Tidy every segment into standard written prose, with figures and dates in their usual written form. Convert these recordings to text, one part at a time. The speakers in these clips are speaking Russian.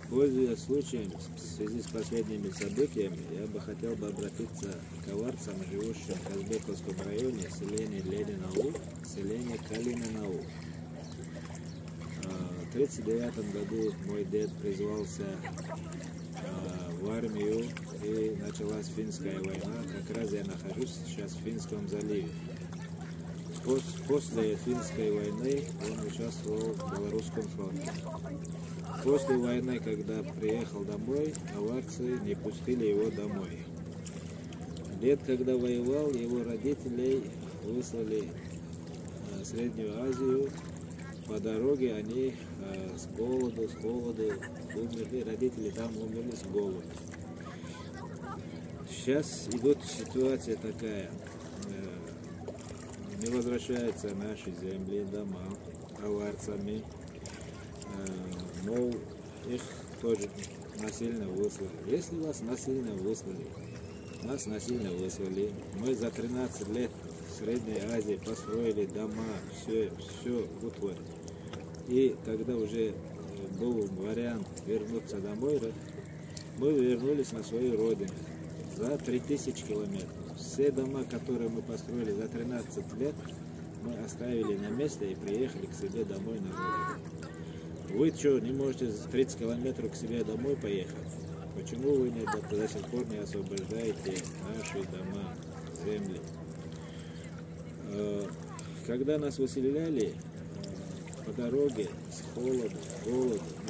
Пользуясь случаем, в связи с последними событиями, я бы хотел обратиться к аварцам, живущим в Казбековском районе, селение Ленин-Аул, селение Калинин-Аул. В 1939 году мой дед призвался в армию, и началась финская война. Как раз я нахожусь сейчас в Финском заливе. После финской войны он участвовал в Белорусском фронте. После войны, когда приехал домой, аварцы не пустили его домой. Дед, когда воевал, его родителей выслали в Среднюю Азию. По дороге они с холоду умерли, родители там умерли с голоду. Сейчас идет ситуация такая, не возвращаются наши земли, дома аварцами, мол, их тоже насильно выслали. Если вас насильно выслали, нас насильно выслали, мы за 13 лет в Средней Азии построили дома, все вот. И когда уже был вариант вернуться домой, мы вернулись на свою родину за 3000 километров. Все дома, которые мы построили за 13 лет, мы оставили на месте и приехали к себе домой на родину. Вы что, не можете за 30 километров к себе домой поехать? Почему вы до сих пор не освобождаете наши дома, земли? Когда нас выселяли по дороге с голоду,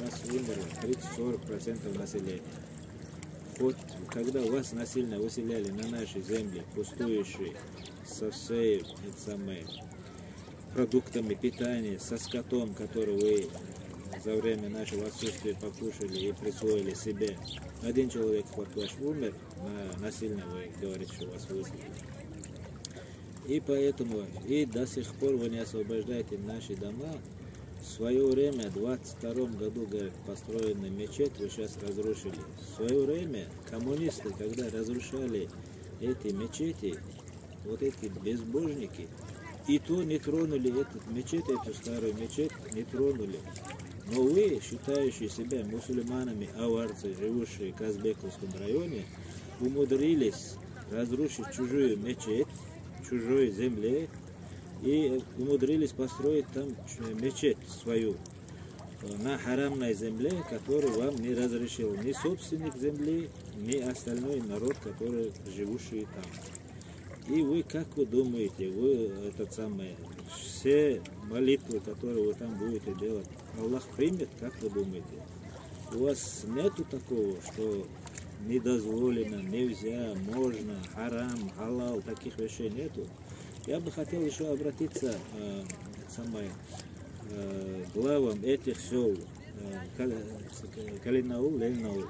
нас умерло 30-40% населения. Вот когда вас насильно выселяли на наши земли, пустующие, со всеми продуктами питания, со скотом, который вы за время нашего отсутствия покушали и присвоили себе. Один человек вот ваш умер, насильно вы говорите, что вас выселили. И поэтому и до сих пор вы не освобождаете наши дома. В свое время, в 22 году, говорят, построенный мечеть вы сейчас разрушили. В свое время коммунисты, когда разрушали эти мечети, вот эти безбожники, и то не тронули эту мечеть, эту старую мечеть, не тронули. Но вы, считающие себя мусульманами, аварцы, живущие в Казбековском районе, умудрились разрушить чужую мечеть, чужой земле, и умудрились построить там мечеть свою на харамной земле, которую вам не разрешил ни собственник земли, ни остальной народ, который живущий там. И вы, как вы думаете, вы все молитвы, которые вы там будете делать, Аллах примет, как вы думаете? У вас нету такого, что не дозволено, нельзя, можно, харам, халал, таких вещей нету? Я бы хотел еще обратиться к главам этих сел, Калин-Аул, Ленин-Аул.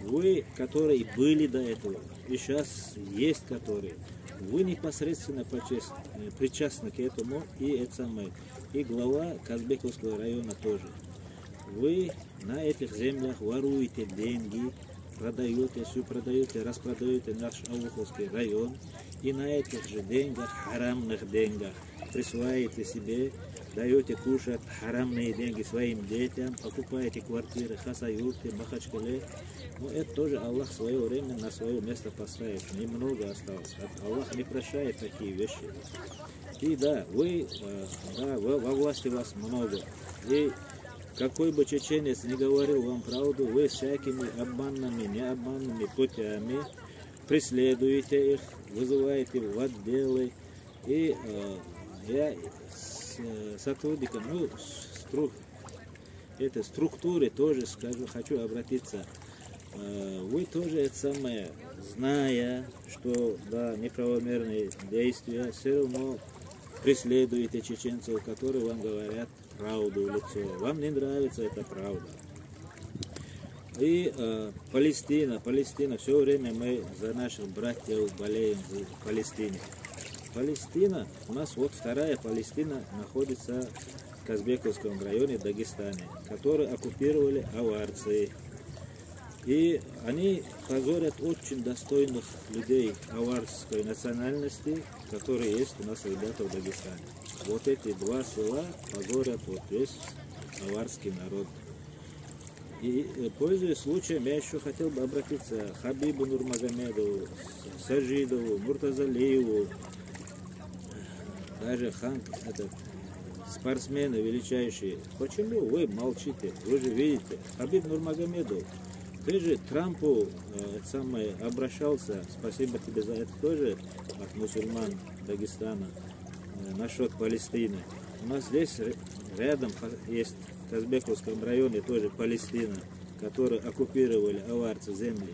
Вы, которые были до этого, и сейчас есть которые, вы непосредственно причастны к этому, и глава Казбековского района тоже. Вы на этих землях воруете деньги, продаете, распродаете наш Ауховский район, и на этих же деньгах, харамных деньгах, присваиваете себе, даете кушать харамные деньги своим детям, покупаете квартиры, хасаюрте, махачкале. Но это тоже Аллах в свое время на свое место поставит. Немного осталось. Аллах не прощает такие вещи. И да, во власти вас много. И какой бы чеченец не говорил вам правду, вы всякими обманными, необманными путями преследуете их, вызываете в отделы. И я с сотрудником, этой структуры тоже хочу обратиться. Вы тоже зная, что да, неправомерные действия, все равно преследуете чеченцев, которые вам говорят правду в лицо. Вам не нравится эта правда. И Палестина, все время мы за наших братьев болеем в Палестине. Палестина, у нас вот вторая Палестина находится в Казбековском районе Дагестане, который оккупировали аварцы. И они позорят очень достойных людей аварской национальности, которые есть у нас ребята в Дагестане. Вот эти два села позорят вот весь аварский народ. И, пользуясь случаем, я еще хотел бы обратиться к Хабибу Нурмагомедову, Саджидову, Муртазалиеву, даже спортсмены величайшие. Почему вы молчите? Вы же видите, Хабиб Нурмагомедов, ты же Трампу обращался, спасибо тебе за это тоже, от мусульман Дагестана, насчет Палестины. У нас здесь рядом есть, в Казбековском районе тоже Палестина, которые оккупировали аварцы земли.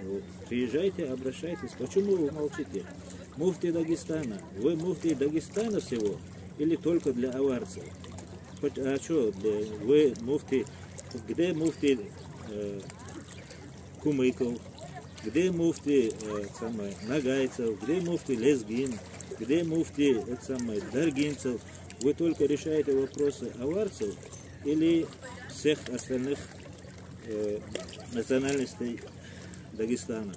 Вот. Приезжайте, обращайтесь. Почему вы молчите? Муфти Дагестана. Вы муфти Дагестана всего или только для аварцев? А что, вы муфти, где муфти Кумыков, где муфти Нагайцев, где муфти Лезгин, где муфти Даргинцев? Вы только решаете вопросы аварцев или всех остальных национальностей Дагестана?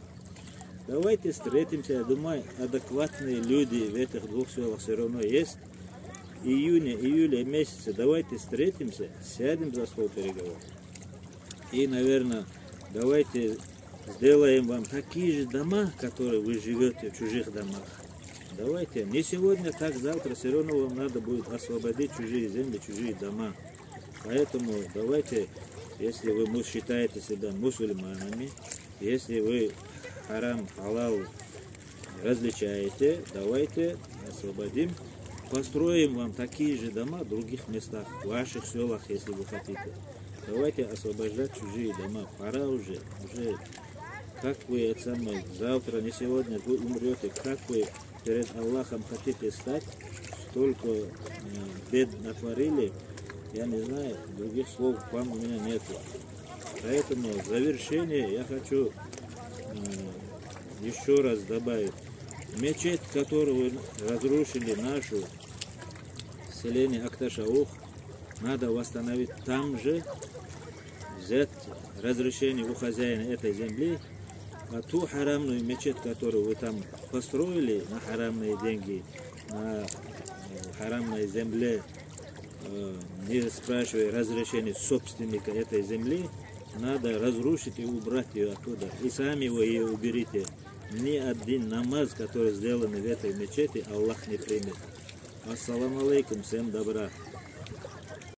Давайте встретимся, я думаю, адекватные люди в этих двух селах все равно есть. Июля месяце давайте встретимся, сядем за стол переговоров. И, наверное, давайте сделаем вам такие же дома, которые вы живете в чужих домах. Давайте, не сегодня, так завтра, все равно вам надо будет освободить чужие земли, чужие дома. Поэтому давайте, если вы считаете себя мусульманами, если вы харам, халал различаете, давайте освободим, построим вам такие же дома в других местах, в ваших селах, если вы хотите. Давайте освобождать чужие дома. Пора уже. Как вы завтра, не сегодня, вы умрете, как вы перед Аллахом хотите стать, столько бед натворили, я не знаю, других слов вам у меня нет. Поэтому в завершение я хочу еще раз добавить. Мечеть, которую разрушили нашу селение Акташаух, надо восстановить там же, взять разрешение у хозяина этой земли, а ту харамную мечеть, которую вы там построили на харамные деньги, на харамной земле, не спрашивая разрешения собственника этой земли, надо разрушить и убрать ее оттуда. И сами вы ее уберите. Ни один намаз, который сделан в этой мечети, Аллах не примет. Ассаламу алейкум, всем добра.